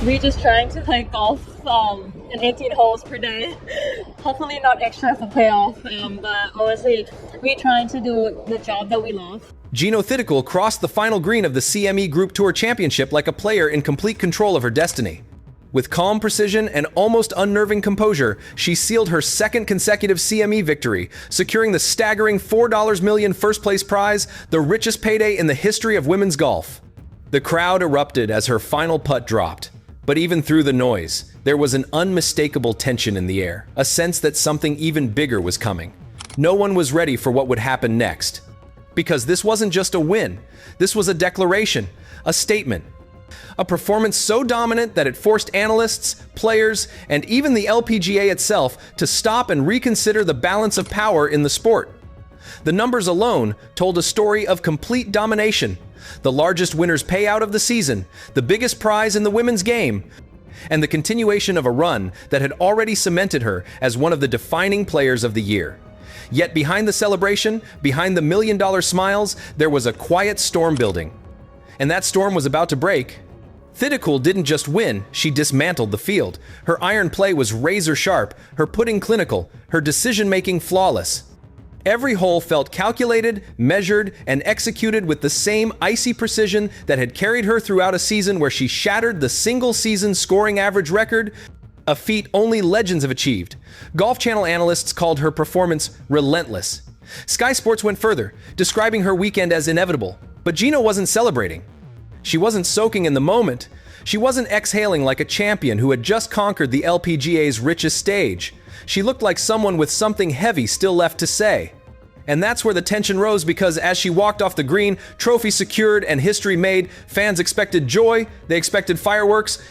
We just trying to play golf in 18 holes per day. Hopefully not extra for playoff, but honestly, we trying to do the job that we love. Jeeno Thitikul crossed the final green of the CME Group Tour Championship like a player in complete control of her destiny. With calm precision and almost unnerving composure, she sealed her second consecutive CME victory, securing the staggering $4 million first-place prize, the richest payday in the history of women's golf. The crowd erupted as her final putt dropped. But even through the noise, there was an unmistakable tension in the air, a sense that something even bigger was coming. No one was ready for what would happen next. Because this wasn't just a win, this was a declaration, a statement. A performance so dominant that it forced analysts, players, and even the LPGA itself to stop and reconsider the balance of power in the sport. The numbers alone told a story of complete domination. The largest winner's payout of the season, the biggest prize in the women's game, and the continuation of a run that had already cemented her as one of the defining players of the year. Yet behind the celebration, behind the million-dollar smiles, there was a quiet storm building. And that storm was about to break. Thitikul didn't just win, she dismantled the field. Her iron play was razor sharp, her putting clinical, her decision-making flawless. Every hole felt calculated, measured, and executed with the same icy precision that had carried her throughout a season where she shattered the single-season scoring average record, a feat only legends have achieved. Golf Channel analysts called her performance relentless. Sky Sports went further, describing her weekend as inevitable. But Jeeno wasn't celebrating. She wasn't soaking in the moment. She wasn't exhaling like a champion who had just conquered the LPGA's richest stage. She looked like someone with something heavy still left to say. And that's where the tension rose, because as she walked off the green, trophy secured and history made, fans expected joy, they expected fireworks,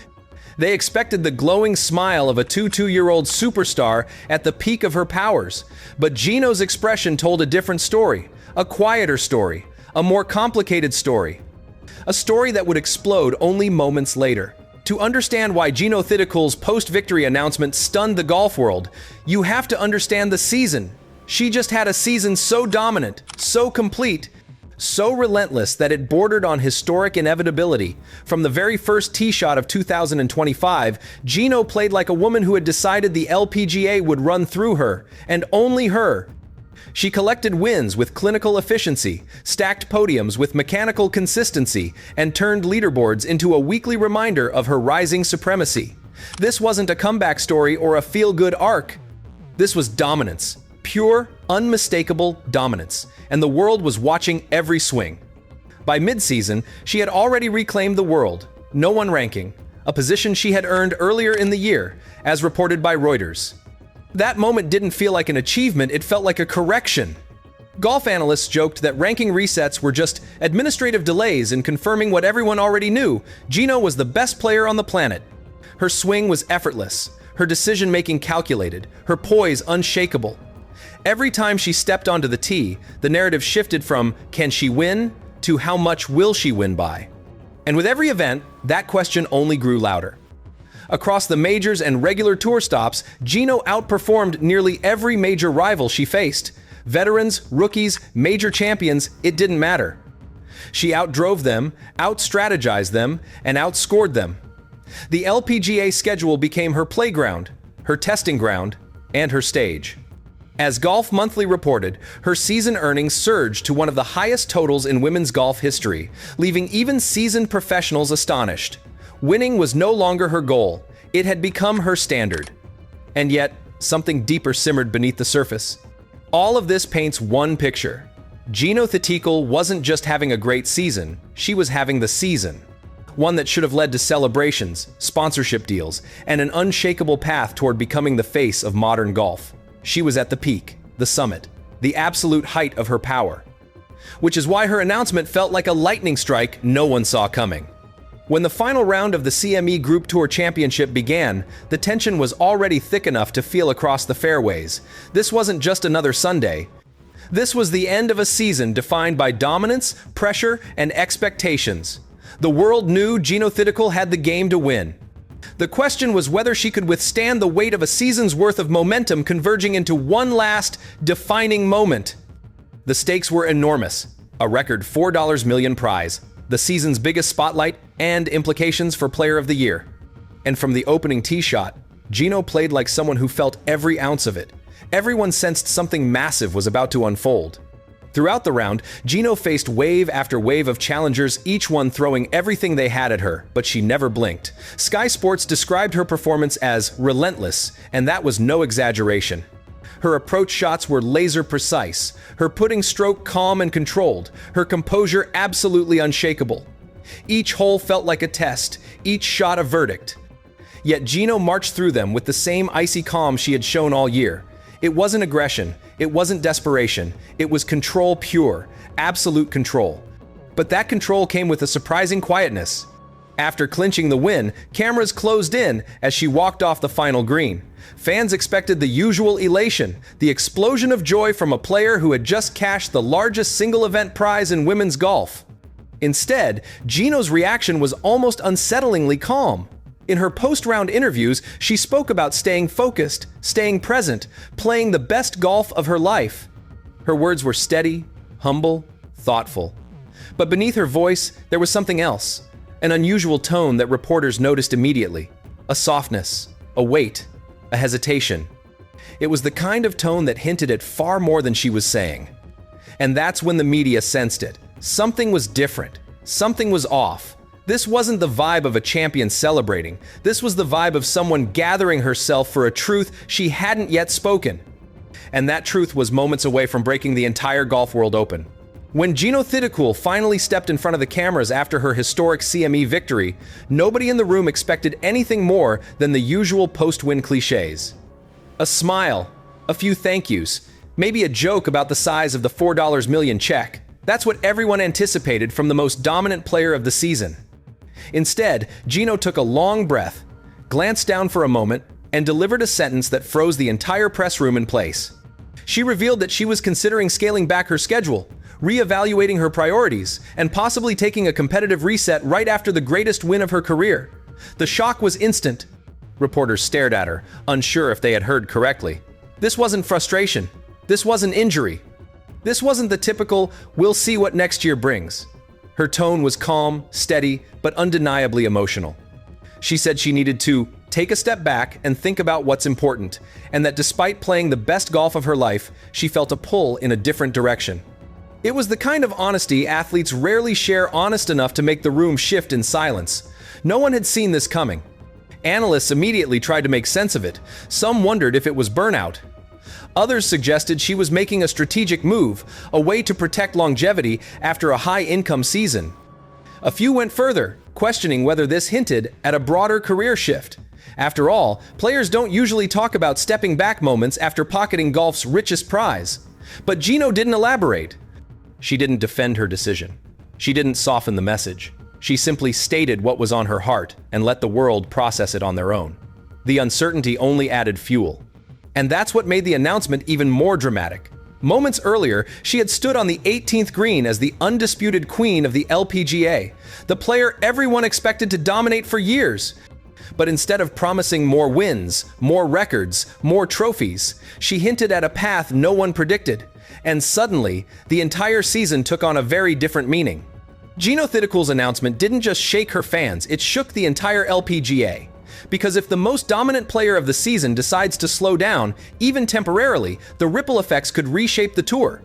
they expected the glowing smile of a 22-year-old superstar at the peak of her powers. But Jeeno's expression told a different story, a quieter story, a more complicated story. A story that would explode only moments later. To understand why Jeeno Thitikul's post-victory announcement stunned the golf world, you have to understand the season. She just had a season so dominant, so complete, so relentless that it bordered on historic inevitability. From the very first tee shot of 2025, Jeeno played like a woman who had decided the LPGA would run through her, and only her. She collected wins with clinical efficiency, stacked podiums with mechanical consistency, and turned leaderboards into a weekly reminder of her rising supremacy. This wasn't a comeback story or a feel-good arc. This was dominance. Pure, unmistakable dominance. And the world was watching every swing. By mid-season, she had already reclaimed the world, no one ranking, a position she had earned earlier in the year, as reported by Reuters. That moment didn't feel like an achievement, it felt like a correction. Golf analysts joked that ranking resets were just administrative delays in confirming what everyone already knew. Jeeno was the best player on the planet. Her swing was effortless, her decision-making calculated, her poise unshakable. Every time she stepped onto the tee, the narrative shifted from "can she win?" to "how much will she win by?" And with every event, that question only grew louder. Across the majors and regular tour stops, Jeeno outperformed nearly every major rival she faced. Veterans, rookies, major champions, it didn't matter. She outdrove them, outstrategized them, and outscored them. The LPGA schedule became her playground, her testing ground, and her stage. As Golf Monthly reported, her season earnings surged to one of the highest totals in women's golf history, leaving even seasoned professionals astonished. Winning was no longer her goal. It had become her standard. And yet, something deeper simmered beneath the surface. All of this paints one picture. Jeeno Thitikul wasn't just having a great season, she was having the season. One that should have led to celebrations, sponsorship deals, and an unshakable path toward becoming the face of modern golf. She was at the peak, the summit, the absolute height of her power. Which is why her announcement felt like a lightning strike no one saw coming. When the final round of the CME Group Tour Championship began, the tension was already thick enough to feel across the fairways. This wasn't just another Sunday. This was the end of a season defined by dominance, pressure, and expectations. The world knew Jeeno Thitikul had the game to win. The question was whether she could withstand the weight of a season's worth of momentum converging into one last, defining moment. The stakes were enormous. A record $4 million prize, the season's biggest spotlight, and implications for Player of the Year. And from the opening tee shot, Jeeno played like someone who felt every ounce of it. Everyone sensed something massive was about to unfold. Throughout the round, Jeeno faced wave after wave of challengers, each one throwing everything they had at her, but she never blinked. Sky Sports described her performance as relentless, and that was no exaggeration. Her approach shots were laser precise, her putting stroke calm and controlled, her composure absolutely unshakable. Each hole felt like a test, each shot a verdict. Yet Jeeno marched through them with the same icy calm she had shown all year. It wasn't aggression, it wasn't desperation, it was control pure, absolute control. But that control came with a surprising quietness. After clinching the win, cameras closed in as she walked off the final green. Fans expected the usual elation, the explosion of joy from a player who had just cashed the largest single-event prize in women's golf. Instead, Jeeno's reaction was almost unsettlingly calm. In her post-round interviews, she spoke about staying focused, staying present, playing the best golf of her life. Her words were steady, humble, thoughtful. But beneath her voice, there was something else, an unusual tone that reporters noticed immediately. A softness, a weight, a hesitation. It was the kind of tone that hinted at far more than she was saying. And that's when the media sensed it. Something was different. Something was off. This wasn't the vibe of a champion celebrating. This was the vibe of someone gathering herself for a truth she hadn't yet spoken. And that truth was moments away from breaking the entire golf world open. When Jeeno Thitikul finally stepped in front of the cameras after her historic CME victory, nobody in the room expected anything more than the usual post-win cliches. A smile, a few thank yous, maybe a joke about the size of the $4 million check. That's what everyone anticipated from the most dominant player of the season. Instead, Jeeno took a long breath, glanced down for a moment, and delivered a sentence that froze the entire press room in place. She revealed that she was considering scaling back her schedule, reevaluating her priorities, and possibly taking a competitive reset right after the greatest win of her career. The shock was instant. Reporters stared at her, unsure if they had heard correctly. This wasn't frustration. This wasn't injury. This wasn't the typical, "we'll see what next year brings." Her tone was calm, steady, but undeniably emotional. She said she needed to take a step back and think about what's important, and that despite playing the best golf of her life, she felt a pull in a different direction. It was the kind of honesty athletes rarely share, honest enough to make the room shift in silence. No one had seen this coming. Analysts immediately tried to make sense of it. Some wondered if it was burnout. Others suggested she was making a strategic move, a way to protect longevity after a high-income season. A few went further, questioning whether this hinted at a broader career shift. After all, players don't usually talk about stepping back moments after pocketing golf's richest prize. But Jeeno didn't elaborate. She didn't defend her decision. She didn't soften the message. She simply stated what was on her heart and let the world process it on their own. The uncertainty only added fuel. And that's what made the announcement even more dramatic. Moments earlier, she had stood on the 18th green as the undisputed queen of the LPGA, the player everyone expected to dominate for years. But instead of promising more wins, more records, more trophies, she hinted at a path no one predicted. And suddenly, the entire season took on a very different meaning. Jeeno Thitikul's announcement didn't just shake her fans, it shook the entire LPGA. Because if the most dominant player of the season decides to slow down, even temporarily, the ripple effects could reshape the tour.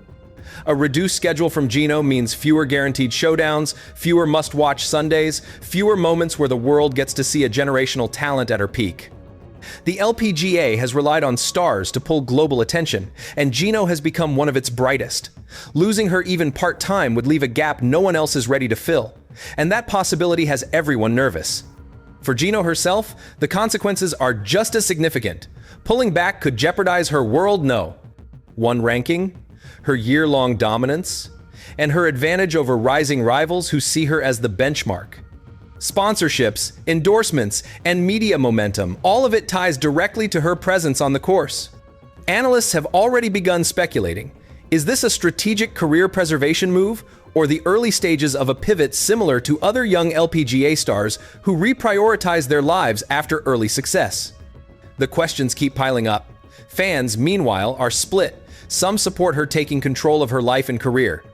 A reduced schedule from Jeeno means fewer guaranteed showdowns, fewer must-watch Sundays, fewer moments where the world gets to see a generational talent at her peak. The LPGA has relied on stars to pull global attention, and Jeeno has become one of its brightest. Losing her even part-time would leave a gap no one else is ready to fill, and that possibility has everyone nervous. For Jeeno herself, the consequences are just as significant. Pulling back could jeopardize her world one ranking, her year-long dominance, and her advantage over rising rivals who see her as the benchmark. Sponsorships, endorsements, and media momentum, all of it ties directly to her presence on the course. Analysts have already begun speculating. Is this a strategic career preservation move, or the early stages of a pivot similar to other young LPGA stars who reprioritize their lives after early success? The questions keep piling up. Fans, meanwhile, are split. Some support her taking control of her life and career.